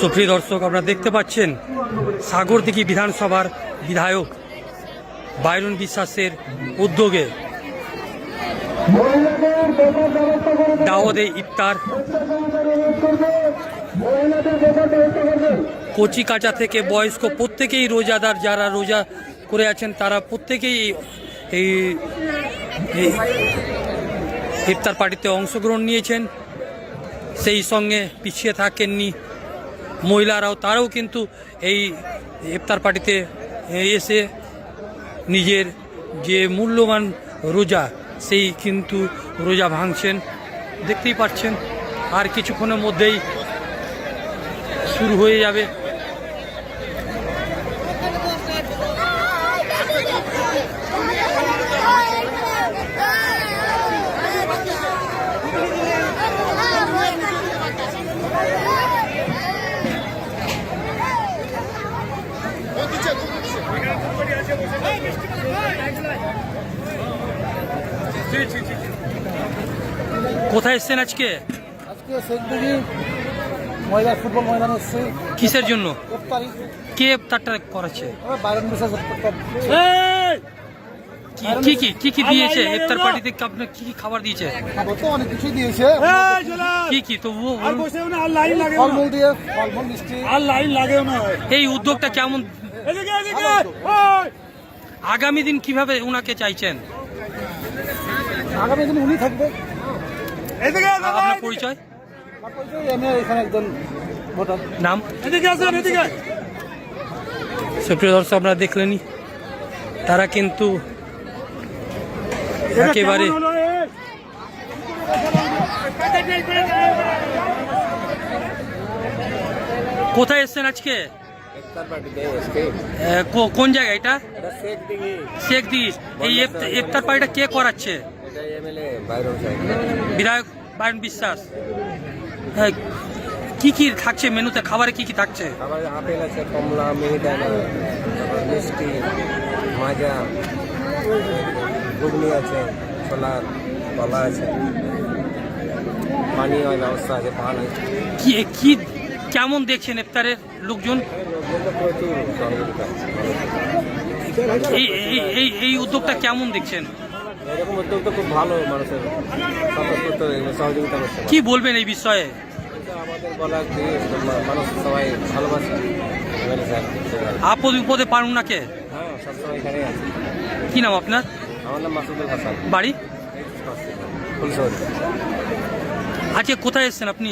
সুপ্রিয় দর্শক, আপনারা দেখতে পাচ্ছেন সাগরদিঘি বিধানসভার বিধায়ক বাইরন বিশ্বাসের উদ্যোগে দাওয়াতে ইফতার কচি কাঁচা থেকে বয়স্ক প্রত্যেকেই রোজাদার, যারা রোজা করে আছেন তারা প্রত্যেকেই এই ইফতার পার্টিতে অংশগ্রহণ নিয়েছেন। সেই সঙ্গে পিছিয়ে থাকেননি মহিলারাও, তারাও কিন্তু এই ইফতার পার্টিতে এসে নিজের যে মূল্যবান রোজা সেই কিন্তু রোজা ভাঙছেন। দেখতেই পাচ্ছেন আর কিছুক্ষণের মধ্যেই শুরু হয়ে যাবে। কোথায় এসছেন আজকে? ফুটবল ময়দানে এসছে। কিসের জন্য? কে ইফতারটা করাচ্ছে? কি কি দিয়েছে ইফতার পার্টিতে? আপনার কি কি খাবার দিয়েছে? অনেক কিছু দিয়েছে। কি তবু এই উদ্যোগটা কেমন? আগামী দিন কিভাবে উনাকে চাইছেন? আগামী দিন উনি থাকবে। আপনার পরিচয়? নাম? সুপ্রিয় দর্শক, আপনারা দেখলেনই তারা কিন্তু একেবারে কোথায় এসছেন আজকে? কোন জায়গা এটা? শেখদিঘি। এই ইফতার পার্টিটা কে করাচ্ছে? বিধায়ক বাইরন বিশ্বাস। কি কি থাকছে মেনুতে? খাবারে কি কি থাকছে? আপেল আছে, কমলা, মিহিদানা, মিষ্টি, মাজা, ঘুগনি আছে, ছোলা, কলা আছে, পানীয় ব্যবস্থা আছে, পান আছে। কি কেমন দেখছেন ইফতারের লোকজন? এই উদ্যোগটা কেমন দেখছেন? এরকম উদ্যোগ তো খুব ভালো, মানুষের সহযোগিতা করছে। কি বলবেন এই বিষয়ে? আমাদের বলার মানুষ সবাই ভালোবাসে। আপদ বিপদে পান ওনাকে? হ্যাঁ, সবসময় এখানেই আছে। কি নাম আপনার? আমার নাম মাসুদুল হাসান। বাড়ি? ফুলশহর। আজকে কোথায় এসছেন আপনি?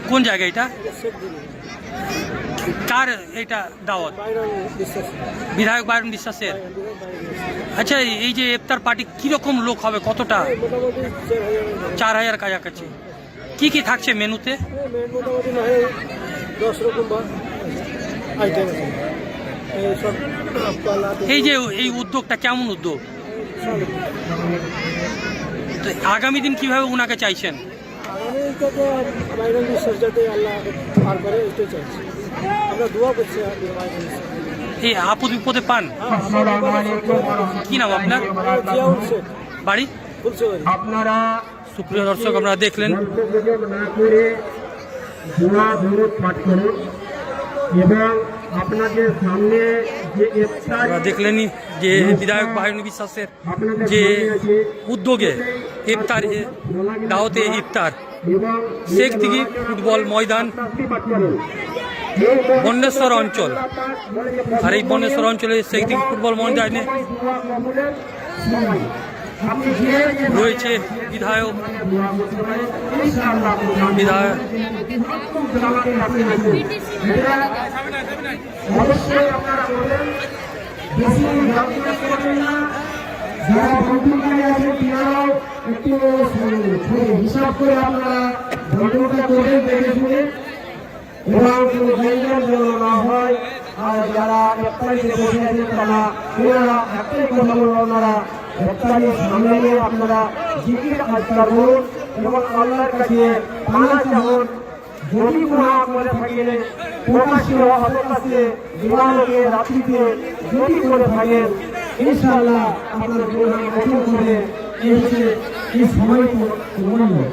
কোন জায়গা এটা? কার এটা দাওয়াত? বিধায়ক বাইরন বিশ্বাসের। আচ্ছা, এই যে ইফতার পার্টি কিরকম লোক হবে? কতটা? 4000 কাছাকাছি। কি কি থাকছে মেনুতে? এই যে এই উদ্যোগটা কেমন উদ্যোগ? তো আগামী দিন কিভাবে উনাকে চাইছেন? এই আপদ বিপদে পান? কি নাম আপনার? বাড়ি? সুপ্রিয় দর্শক, আপনারা দেখলেন আপনাদের সামনে দেখলেনই যে বিধায়ক বাইরন বিশ্বাসের যে উদ্যোগে ইফতার দাওয়াতে ইফতার শেখদিঘি ফুটবল ময়দান বন্যেশ্বর অঞ্চল। আর এই বন্যেশ্বর অঞ্চলে শেখদিঘি ফুটবল ময়দানে রয়েছে বিধায়ক অবশ্যই আপনারা বলবেন বেশি যারা বন্ধুকারী আছে তারাও একটু হিসাব করে আপনারা বন্ধুটা করবেন দেখে শুনে, এবং কোনো জায়গার জন্য না হয়। আর যারা ইফতারিতে বসে আছেন তারা একটাই কথা বলবো, ওনারা ইফতারির সামনে নিয়ে আপনারা জিকির আজকার করুন এবং আল্লাহর কাছে মানা চাহুন। যদি গুনাহ করে থাকেন প্রকাশ্যে অপ্রকাশ্যে দিবালোকে রাত্রিতে যদি করে থাকেন, ইনশাআল্লাহ আপনার গুনাহ ক্ষমা করে এই সময় মনে হয়।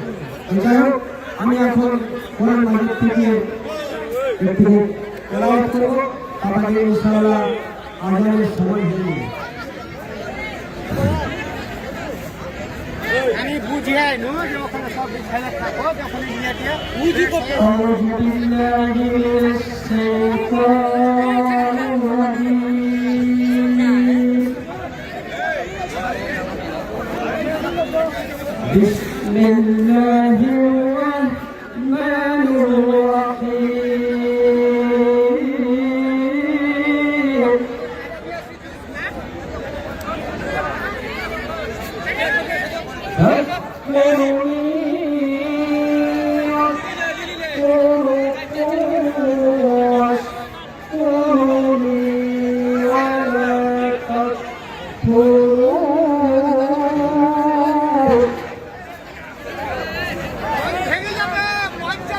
যাই হোক, আমি এখন কোরআন মাজিদ থেকে একটু তেলাওয়াত করব, তারপরে ইনশাআল্লাহ আজানের সময় হয়ে যাবে। আমি বুঝাই নো যে ওখানে সব খেলা থাকো যখন ইন্ডিয়াতে বুঝি তো أعوذ بالله من الشيطان الرجيم. بسم الله الرحمن الرحيم. ভেঙে যাবে মজ্জা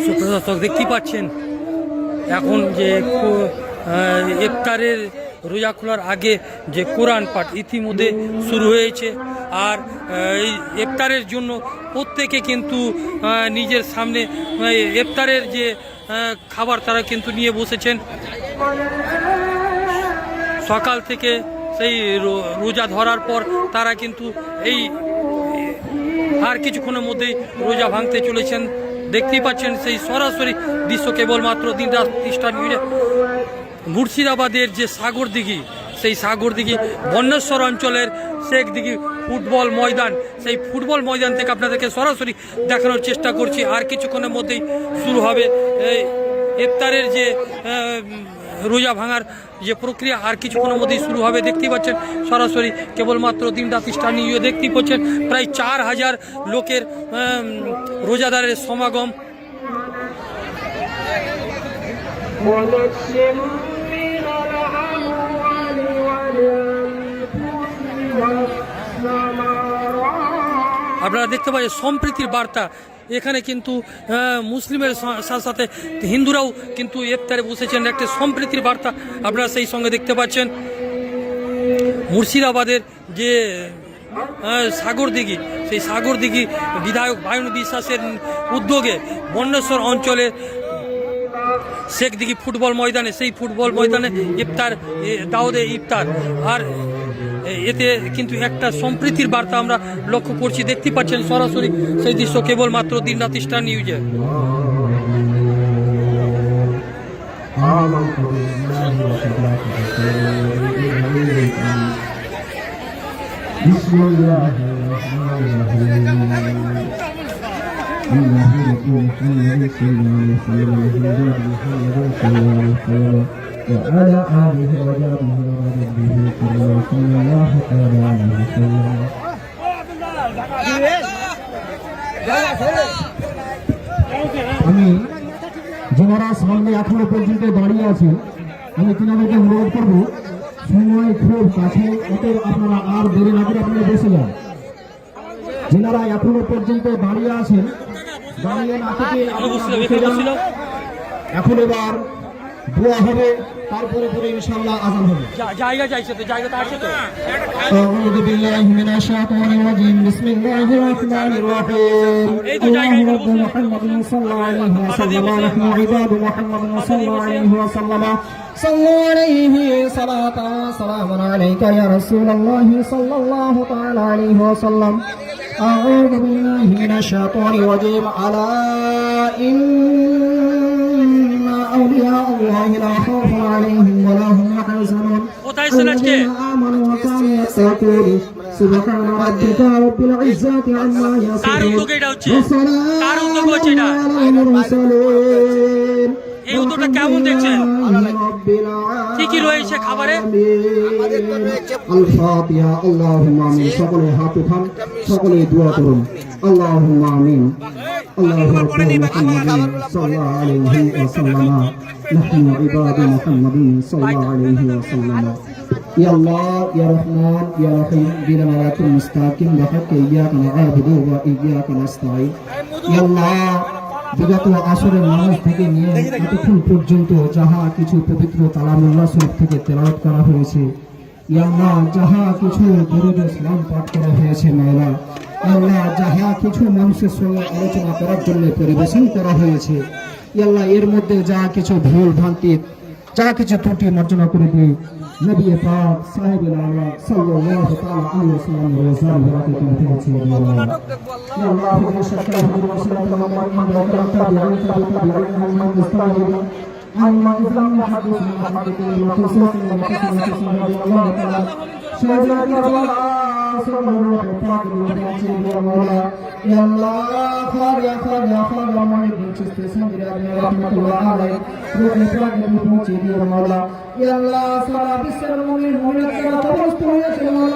সুপ্রদর্শক দেখতেই পাচ্ছেন এখন যে ইফতারের রোজা খোলার আগে যে কোরআন পাঠ ইতিমধ্যে শুরু হয়েছে। আর এই ইফতারের জন্য প্রত্যেকে কিন্তু নিজের সামনে ইফতারের যে খাবার তারা কিন্তু নিয়ে বসেছেন। সকাল থেকে সেই রোজা ধরার পর তারা কিন্তু এই আর কিছুক্ষণের মধ্যেই রোজা ভাঙতে চলেছেন। দেখতেই পাচ্ছেন সেই সরাসরি দৃশ্য কেবলমাত্র দিনরাত তিস্তা নিউজে। মুর্শিদাবাদের যে সাগরদিঘি, সেই সাগরদিঘি বন্যেশ্বর অঞ্চলের শেখদিঘি ফুটবল ময়দান, সেই ফুটবল ময়দান থেকে আপনাদেরকে সরাসরি দেখানোর চেষ্টা করছি। আর কিছুক্ষণের মধ্যেই শুরু হবে এই ইফতারের যে রোজা ভাঙার যে প্রক্রিয়া, আর কিছুক্ষণের মধ্যেই শুরু হবে। দেখতেই পাচ্ছেন সরাসরি কেবলমাত্র দিনরাত তিস্তা নিউজে দেখতেই পাচ্ছেন প্রায় 4000 লোকের রোজাদারের সমাগম। আপনারা দেখতে পাচ্ছেন সম্প্রীতির বার্তা। এখানে কিন্তু মুসলিমের সাথে সাথে হিন্দুরাও কিন্তু ইফতারে বসেছেন, একটা সম্প্রীতির বার্তা আপনারা সেই সঙ্গে দেখতে পাচ্ছেন। মুর্শিদাবাদের যে সাগরদিঘি, সেই সাগরদিঘি বিধায়ক বায়ন বিশ্বাসের উদ্যোগে বন্যেশ্বর অঞ্চলে শেখদিঘি ফুটবল ময়দানে, সেই ফুটবল ময়দানে ইফতার দাওয়াতে ইফতার। আর এতে কিন্তু একটা সম্প্রীতির বার্তা আমরা লক্ষ্য করছি। দেখতে পাচ্ছেন সরাসরি সেই দৃশ্য কেবলমাত্র দিনরাত তিস্তা নিউজে। وعلى آله وصحبه صلى الله تعالى عليه وسلم. আমি যারা সামনে এখনো পর্যন্ত দাঁড়িয়ে আছে, আমি তিনাদেরকে অনুরোধ করব সময় খুব কাছে, অতএব আপনারা আর দেরি না করে আপনারা বসে যান। যারা এখনো পর্যন্ত দাঁড়িয়ে আছেন, দাঁড়িয়ে না থেকে এখন এবার দোয়া হবে, তারপরে পরে ইনশাআল্লাহ আযান হবে। জায়গা চাইছে তো, জায়গা তো আছে তো। আউযু বিল্লাহি মিনাশ শাইতানির রাজীম। বিসমিল্লাহির রাহমানির রাহিম। আল্লাহু রাব্বু মুহাম্মাদিন সাল্লাল্লাহু আলাইহি ওয়াসাল্লাম ওয়া নাহনু ইবাদু মুহাম্মাদিন সাল্লাল্লাহু আলাইহি ওয়াসাল্লাম। সাল্লু আলাইহি সালাতান ওয়া সালামান আলাইকা ইয়া রাসূলুল্লাহ সাল্লাল্লাহু তাআলা আলাইহি ওয়াসাল্লাম। আউযু বিল্লাহি মিনাশ শাইতানির রাজীম। আলা أولياء الله لا خوف عليهم ولا هم يحزنون الذين آمنوا وكانوا يتقون سبحان ربك رب العزة عما يصفون وسلام على المرسلين এই উদ্যোগটা কেমন দেখছেন? কি কি রয়েছে খাবারে? আল-ফাতিহা। আল্লাহুম্মা আমিন। সকলে হাত উঠান, সকলে দোয়া করুন। আল্লাহুম্মা আমিন। আল্লাহু আকবার। মুহাম্মাদিন সাল্লাল্লাহু আলাইহি ওয়াসাল্লাম। নাহনু ইবাদু মুহাম্মাদিন সাল্লাল্লাহু আলাইহি ওয়াসাল্লাম। ইয়া আল্লাহ ইয়া রহমান ইয়া রহিম বিনা মুস্তাকিম বিহাক্কি ইয়্যাকা না'বুদু ওয়া ইয়্যাকা নাস্তাঈন। ইয়া আল্লাহ বিগত আসরের নামাজ থেকে নিয়ে এতক্ষণ পর্যন্ত যাহা কিছু পবিত্র কালামুল্লাহ শরীফ থেকে তেলাওয়াত করা হয়েছে, ইয়া আল্লাহ যাহা কিছু দরুদ সালাম পাঠ করা হয়েছে মাওলা, ইয়া আল্লাহ যাহা কিছু মানুষের সঙ্গে আলোচনা করার জন্য পরিবেশন করা হয়েছে, ইয়া আল্লাহ এর মধ্যে যা কিছু ভুল ভ্রান্তি যা কিছু ত্রুটি মার্জনা করে দিই। নবী পাক সাহেবুল আলা সাল্লাল্লাহু তাআলা আলাইহি ওয়াসাল্লাম রোজার বরকত পেয়েছে। ইয়া আল্লাহ হুজুর শাকরা হুজুর সাল্লাল্লাহু আলাইহি ওয়াসাল্লাম عما إسلام حديث محمد المخصوص المخصوص الله تعالى شهادة الله صلى الله عليه وسلم يا الله خير يا خير يا خير ما يدرك استسلام رحمة الله عليه روح إفراج بموت يا مولا يا الله صلاة بسر المؤمن مولك يا توست يا الله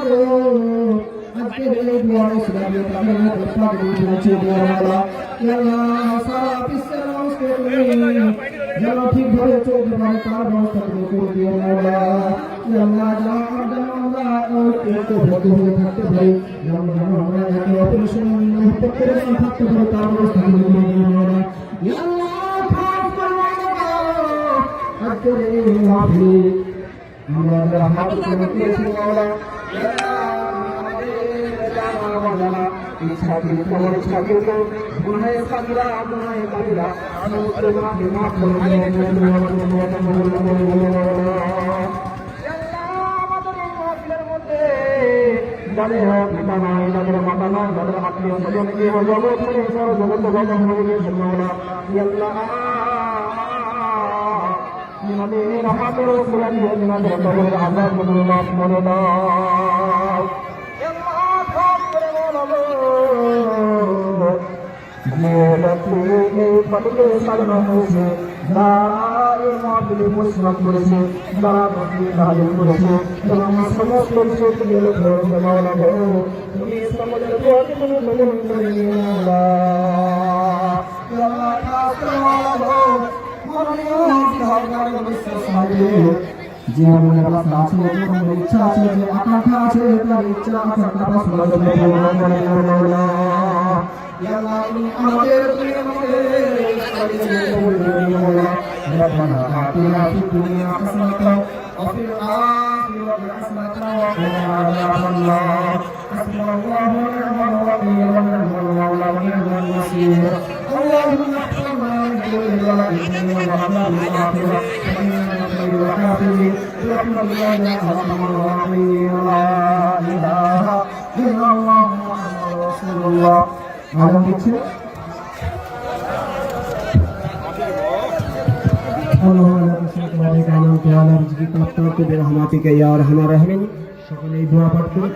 আজকের এই দুয়া ইসলামিক আমিনাত ইফরাজ বমুত يا مولا يا الله صلاة بسر المؤمن যেন ঠিকভাবে চলতে পারে তার ব্যবস্থা করে দিও মাওলা। ইয়া আল্লাহ যেন আমরা ঐক্যবদ্ধ হয়ে থাকতে পারি, যেন আমরা একে অপরের সঙ্গে মহব্বত করে থাকতে পারি তার ব্যবস্থা করে দিও মাওলা। ইয়া আল্লাহ খাস করে আজকের এই মাহফিলে আমরা যারা হাত তুলে দিয়েছি মাওলা, ইয়া আল্লাহ ইচ্ছা করে তোমার ইচ্ছা করে গুনাহে সাগরা গুনাহে কাবিরা সমস্ত গুনাহে মাফ করে দিও আমাদের এই মাহফিলের মধ্যে যাদের পিতা নাই, যাদের মাতা নাই, যাদের আত্মীয় স্বজন এই জগৎ থেকে জগৎ গঠন হয়ে গেছে মাওলা, ইয়া আল্লাহ আমাদের রহমতের উপরে আমাদের কবরের আযাব গুলো মাফ করে দাও। সাজানো হয়েছে যারা এই মহাবিলে পরিশ্রম করেছে, যারা সাহায্য করেছে এবং সমস্ত কিছু তুমি সমাজের তুমি কবুল করে নিও যে মনের আশা আছে, যে মনের ইচ্ছা আছে, যে আকাঙ্ক্ষা আছে, তার ইচ্ছা আকাঙ্ক্ষা পূরণ করে মাওলা। ইয়া আল্লাহ আমাদের ربنا آتنا في الدنيا حسنة وفي الآخرة حسنة وقنا عذاب النار حسبنا الله ونعم الوكيل ونعم المولى ونعم النصير اللهم احفظنا من كل ولد ورحمة الآخرة ومن خير الحافظين برحمة الله يا أرحم الراحمين لا إله إلا الله محمد رسول الله على ذكر সকলেই দোয়া পাঠ করে